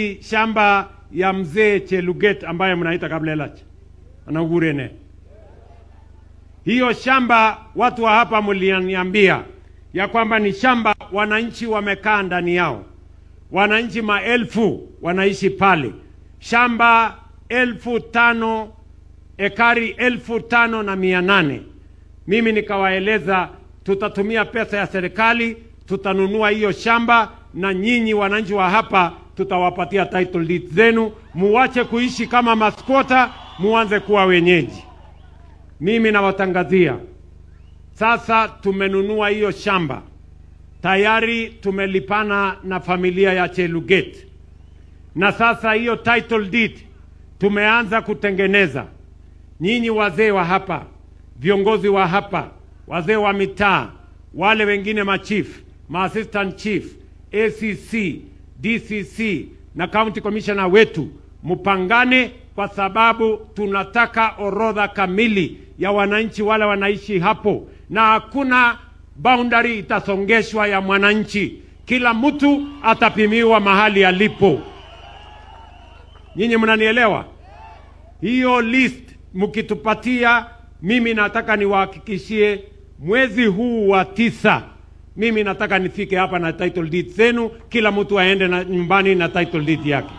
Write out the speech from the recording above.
hii shamba ya mzee Cheluget ambaye mnaita Kablelach Anaugurene. Hiyo shamba watu wa hapa mliniambia ya kwamba ni shamba wananchi wamekaa ndani yao. Wananchi maelfu wanaishi pale. Shamba 5,000, ekari 5,800. Mimi nikawaeleza tutatumia pesa ya serikali, tutanunua hiyo shamba na nyinyi wananchi wa hapa tutawapatia title deed zenu, muache kuishi kama maskwota, muanze kuwa wenyeji. Mimi nawatangazia sasa tumenunua hiyo shamba. Tayari tumelipana na familia ya Cheluget. Na sasa hiyo title deed tumeanza kutengeneza. Nyinyi wazee wa hapa, viongozi wa hapa, wazee wa mitaa, wale wengine machief, assistant chief, ACC, DCC na county commissioner wetu, mupangane kwa sababu tunataka orodha kamili ya wananchi wale wanaishi hapo, na hakuna boundary itasongeshwa ya mwananchi. Kila mtu atapimiwa mahali alipo. Nyinyi mnanielewa? Hiyo list mkitupatia, mimi nataka niwahakikishie mwezi huu wa 9 mimi nataka nifike hapa na title deed zenu, kila mtu aende na nyumbani na title deed yake.